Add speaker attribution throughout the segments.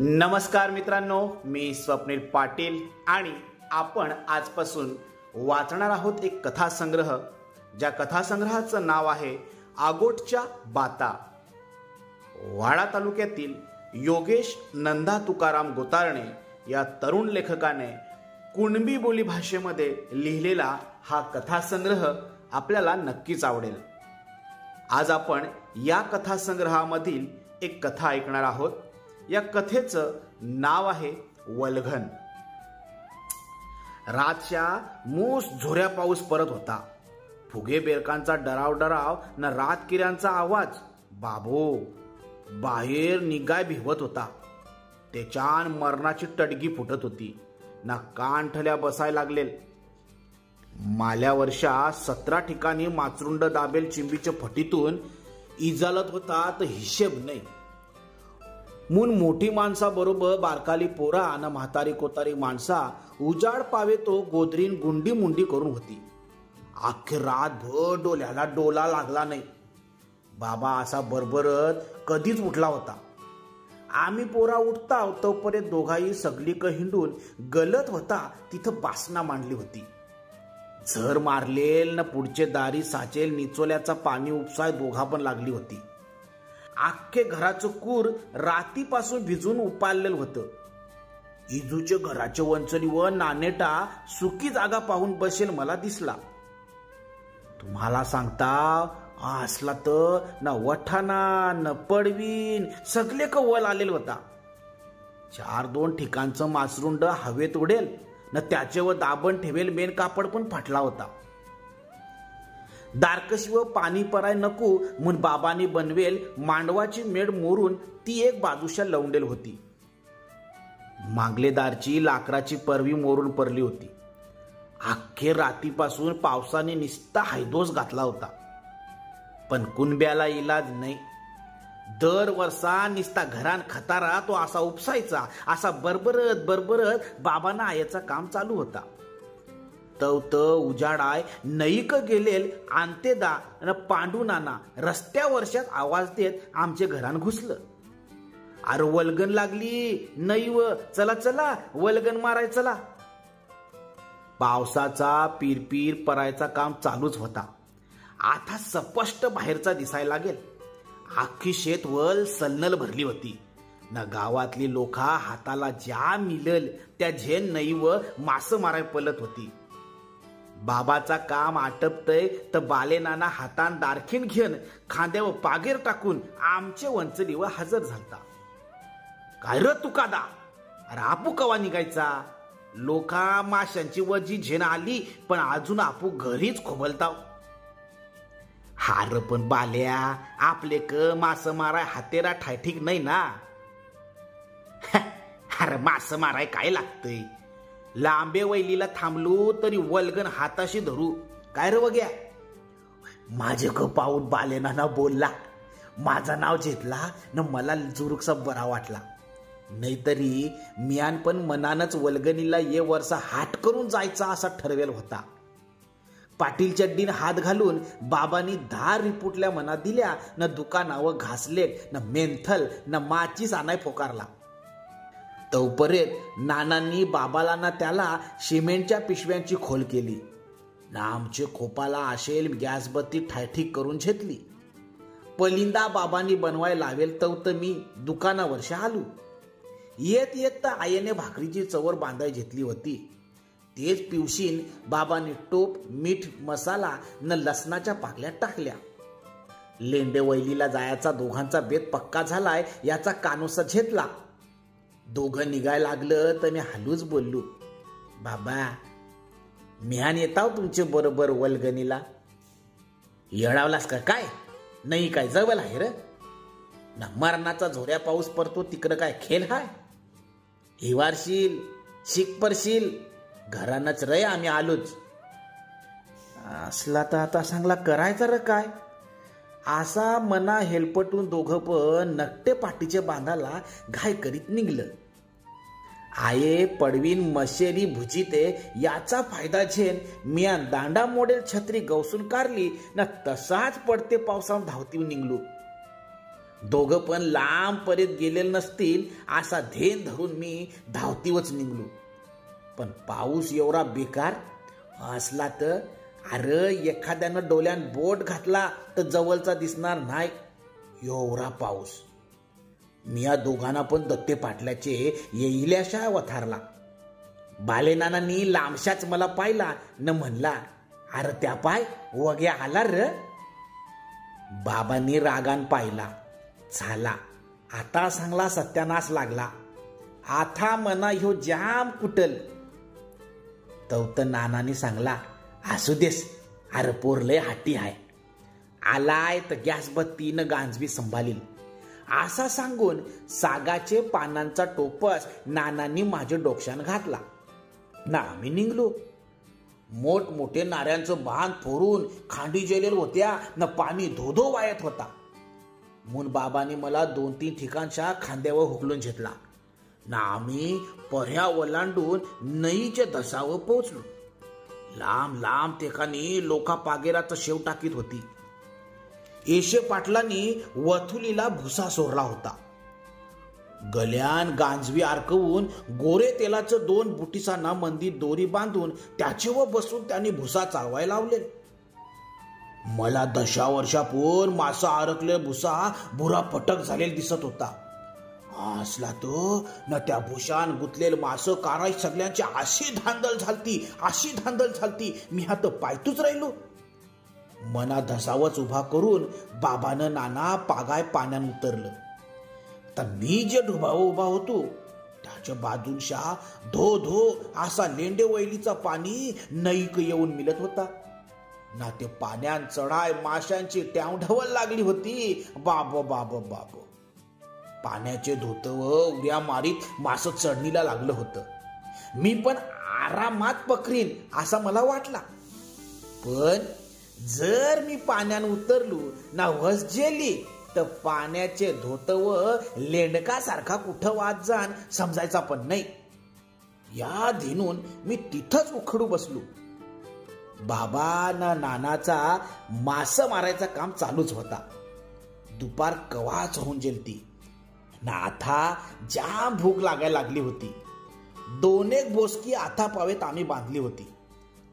Speaker 1: नमस्कार मित्रांनो, मी स्वप्नील पाटील आणि आपण आजपासून वाचणार आहोत एक कथासंग्रह, ज्या कथासंग्रहाचं नाव आहे आगोटच्या बाता. वाडा तालुक्यातील योगेश नंदा तुकाराम गोतारणे या तरुण लेखकाने कुणबी बोली भाषेमध्ये लिहिलेला हा कथासंग्रह आपल्याला नक्कीच आवडेल. आज आपण या कथासंग्रहामधील एक कथा ऐकणार आहोत. या कथेचं नाव आहे वल्गन. रातच्या मूस झोऱ्या पाऊस पडत होता. फुगे बेरकांचा डराव डराव न रातकिऱ्यांचा आवाज बाबो बाहेर निगाय भिवत होता. त्याच्यान मरणाची टडगी फुटत होती ना कानठल्या बसाय लागलेल. माल्या वर्षा 17 ठिकाणी माचरुंड दाबेल चिंबीच्या फटीतून इजालत होता तर हिशेब नाही. मून मोठी माणसा बरोबर बारकाली पोरा आणि म्हातारी कोतारी माणसा उजाड पावे तो गोदरीन गुंडी मुंडी करून होती. अख्खे रातभर डोल्याला डोला लागला नाही. बाबा असा बरबरत कधीच उठला होता. आम्ही पोरा उठता तोपर्यंत दोघाही सगळीक हिंडून गलत होता तिथं बासना मांडली होती. झर मारलेल न पुढचे दारी साचेल निचोल्याचा पाणी उपसाय दोघा पण लागली होती. अख्खे घराचं कूर रातीपासून भिजून उपाललेलं होतं. इजूच्या घराच्या वंचलीवर नानेटा सुकी जागा पाहून बसेल मला दिसला. तुम्हाला सांगता असला तर न वठाना न पडवीन सगळे कवल आलेल होता. 4-2 ठिकाणचं मासरुंड हवेत उडेल न त्याच्यावर दाबण ठेवेल मेन कापड पण फाटला होता. दारकशीवर पाणी पराय नको म्हणून बाबांनी बनवेल मांडवाची मेड मोरून ती एक बाजूशा लवंडेल होती. मागलेदारची लाकडाची परवी मोरून पडली होती. अख्खे रातीपासून पावसाने निस्ता हैदोस घातला होता. पण कुणब्याला इलाज नाही. दर वर्षा निस्ता घरान खतारा तो असा उपसायचा, असा बरबरत बरबरत बाबांना आयाचा काम चालू होता. तवत उजाडाय नईक गेलेल आणतेदा न पांडू नाना रस्त्या वर्षात आवाज देत आमचे घरान घुसलं. अरे वल्गन लागली नईव, चला चला वल्गन माराय चला. पावसाचा पीरपीर परायचा काम चालूच होता. आता स्पष्ट बाहेरचा दिसायला लागेल. अख्खी शेत वल सलनल भरली होती. न गावातली लोका हाताला ज्या मिळल त्या झेन नईव मास माराय पलत होती. बाबाचा काम आटपतय तर बाले नाना हातान दारखीन घेऊन खांद्यावर पागेर टाकून आमचे वंचलीवर हजर झालता. काय र तुकादा, अरे आपू कवा निघायचा? लोका माशांची वजी झेन आली पण अजून आपू घरीच खोबलताव. हार पण बाल्या आपले क मास माराय हातेरा ठायठीक नाही ना. अरे मास माराय काय लागतंय? लांबे वैलीला थांबलो तरी वल्गन हाताशी धरू काय रे वग्या? माझे क पाऊन बालेनाना बोलला. माझा नाव घेतला न मला जुरुकसा बरा वाटला. नाहीतरी मियान पण मनानच वल्गनीला ये वर्षा हाट करून जायचा असा ठरवेल होता. पाटील चड्डीन हात घालून बाबांनी 10 रिपुटल्या मना दिल्या न दुकानावर घासले न मेंथल न माचीस आणाय फोकारला. तोपर्यंत नानांनी बाबाला ना त्याला सिमेंटच्या पिशव्यांची खोल केली ना आमचे खोपाला आशेल गॅसबत्ती ठायठीक करून घेतली. पलिंदा बाबांनी बनवाय लावेल तर मी दुकानावर आलो. येत येत तर आईने भाकरीची चवर बांधाय घेतली होती. तेच पिवशीन बाबांनी टोप मीठ मसाला न लसणाच्या पाकल्या टाकल्या. लेंडे वैलीला जायचा दोघांचा बेत पक्का झालाय याचा कानोसा घेतला. दोघं निघाय लागलं तर मी हलूच बोललो, बाबा मिहान येताव तुमचे बरोबर वल्गनीला. येडावलास का काय? नाही काय जवळ आहे र ना. मरणाचा झोऱ्या पाऊस पडतो तिकडं काय खेळ हाय? हिवारशील शिक परशील घरानच रे आम्ही आलोच. असला तर आता सांगला करायचा र काय? असा मना हेलपटून दोघं पण नकटे पाठीचे बांधाला घाय करीत निघलं. आये पडवीन मशेरी भुजीते याचा फायदा झेन मियान दांडा मोडेल छत्री गवसून कारली न तसाच पडते पावसात धावती निघलो. दोघं पण लांब परीत गेलेले नसतील असा धेन धरून मी धावतीवच निघलो. पण पाऊस एवढा बेकार असला तर अरे एखाद्यानं डोळ्यान बोट घातला तर जवळचा दिसणार नाही एवढा पाऊस. मी या दोघांना पण दत्ते पाटलाचे येईल्याशा वथारला. बालेनानांनी लांबशाच मला पाहिला न म्हणला, अरे त्या पाय वग्या आला र. बाबांनी रागान पाहिला. झाला आता सांगला सत्यानाश लागला. आता मना ह्यो जाम कुटल. तवत नानानी सांगला, असू देस अरे पोरलय हाटी हाय. आलाय तर गॅस बत्तीनं गांजवी संभालील असा सांगून सागाचे पानांचा टोपस नानांनी माझ्या डोक्यान घातला ना आम्ही निघलो. मोठमोठे नाऱ्यांचं बांध फोडून खांडी जेलेल होत्या न पाणी धोधो वायत होता. म्हणून बाबांनी मला 2-3 ठिकाणच्या खांद्यावर हुकलून घेतला ना आम्ही पर्या ओलांडून नईच्या धसावर पोहोचलो. लांब लांब ठिकाणी लोका पागेराचं शेव टाकीत होती. येशे पाटलांनी वथुलीला भुसा सोरला होता. गल्यान गांजवी अरकवून गोरे तेलाचं 2 बुटीसांना मंदीत दोरी बांधून त्याच्यावर बसून त्यांनी भुसा चालवायला लावले. मला 10 वर्षापूर्वी मासा अरकले भुसा बुरा पटक झालेला दिसत होता. असला तो न त्या भुशान गुतलेल मास काराय सगळ्यांची अशी धांदल झालती मी हात पायतूच राहिलो. मना धसावच उभा करून बाबानं नाना पागाय पाण्यान उतरलं. तर मी जे ढुबाव उभा होतो त्याच्या बाजूंशा धो धो असा लेंडे वैलीचा पाणी नईक येऊन मिळत होता ना. ते पाण्यान चढाय माशांची ट्यावढवल लागली होती. बाब बाब बाब पाण्याचे धोतव उड्या मारीत मास चढणीला लागलं होतं. मी पण आरामात पकरीन असा मला वाटला. पण जर मी पाण्यान उतरलो ना वस जेली तर पाण्याचे धोतव लेंडकासारखा कुठं वाद जाण समजायचा पण नाही. या धेनून मी तिथंच उखडू बसलो. बाबा ना नानाचा मास मारायचा काम चालूच होता. दुपार कवाच होऊन जेलती ना आता जाम भूक लागायला लागली होती. 2-1 बोसकी आता पावेत आम्ही बांधली होती.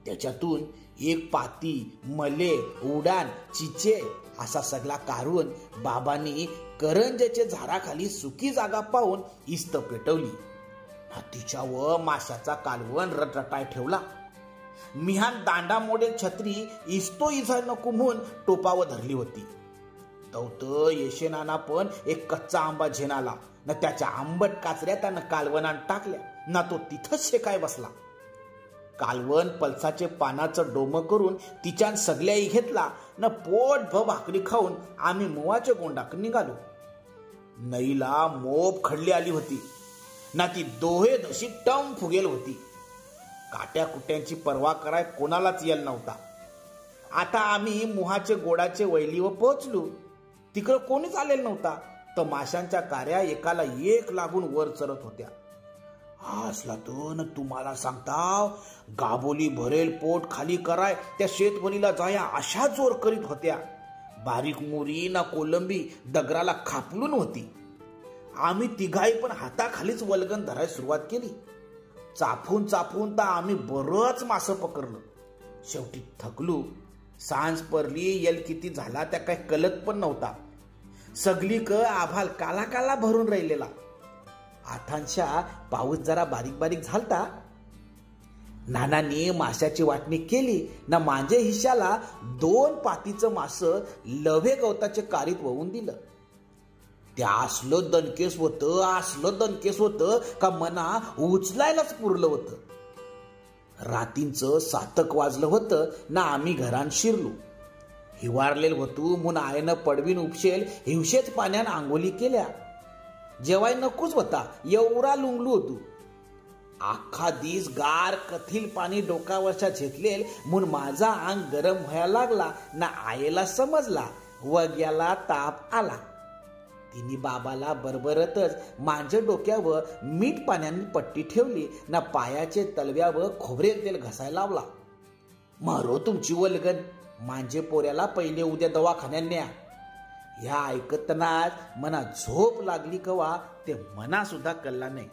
Speaker 1: त्याच्यातून 1 पाती मले उडान चिचे असा सगळा काढून बाबांनी करंजेचे झाडाखाली सुकी जागा पाहून इस्त पेटवली. तिच्यावर माशाचा कालवण रटरटाय ठेवला. मिहान दांडा मोडेल छत्री इस्तो इजा नको म्हणून टोपावर धरली होती. तवत येशेनाना पण एक कच्चा आंबा झेनाला न त्याच्या आंबट काचऱ्या त्यानं कालवनान टाकल्या ना तो तिथंच शेकाय बसला. कालवण पलसाचे पानाचं डोमं करून तिच्यान सगळ्याही घेतला न पोट भाकरी खाऊन आम्ही मोवाच्या गोंडाक निघालो. नईला मोप खडली आली होती ना ती दोहे दशी टम फुगेल होती. काट्या कुट्यांची पर्वा कराय कोणालाच येल नव्हता. आता आम्ही मोहाचे गोडाचे वैलीवर पोहोचलो. तिकडं कोणीच आलेलं नव्हता. तर माशांच्या कार्या एकाला एक लागून वर चरत होत्या. असला तो न तुम्हाला सांगताव गाबोली भरेल पोट खाली कराय त्या शेतवणीला जाया अशा जोर करीत होत्या. बारीक मुरी ना कोलंबी दगराला खापलून होती. आम्ही तिघाई पण हाताखालीच वल्गन धरायला सुरुवात केली. चाफून चाफून तर आम्ही बरंच मास पकडलं. शेवटी थकलो. सांज परली येल किती झाला त्या काही कलत पण नव्हता. सगळी आभाल काला काला भरून राहिलेला. आथांशा पाऊस जरा बारीक बारीक झालता. नानांनी माशाची वाटणी केली ना माझ्या हिश्याला 2 पातीचं मास लव्हे गवताचे कारीत वाहून दिलं. त्या असलं दणकेस होतं का मना उचलायलाच पुरलं होतं. रातींचं 7 वाजलं होतं ना आम्ही घरान शिरलो. हिवारलेल होतो म्हणून आयनं पडवीन उपशेल हिवशेच पाण्यान आंघोली केल्या. जेवाय नकोच होता एवढा लुंगलू होतो. आखा दिस गार कथील पाणी डोकावरच्या झेतलेल म्हणून माझा अंग गरम व्हायला लागला ना आईला समजला वग्याला ताप आला. तिने बाबाला बरबरतच माझ्या डोक्यावर मीठ पाण्याने पट्टी ठेवली ना पायाचे तलव्यावर खोबरेल तेल घसायला लावला. मारो तुमची वलगन माझे पोऱ्याला पहिले उद्या दवाखान्यात न्या. ह्या ऐकतानाच मना झोप लागली कवा ते मना सुद्धा कळला नाही.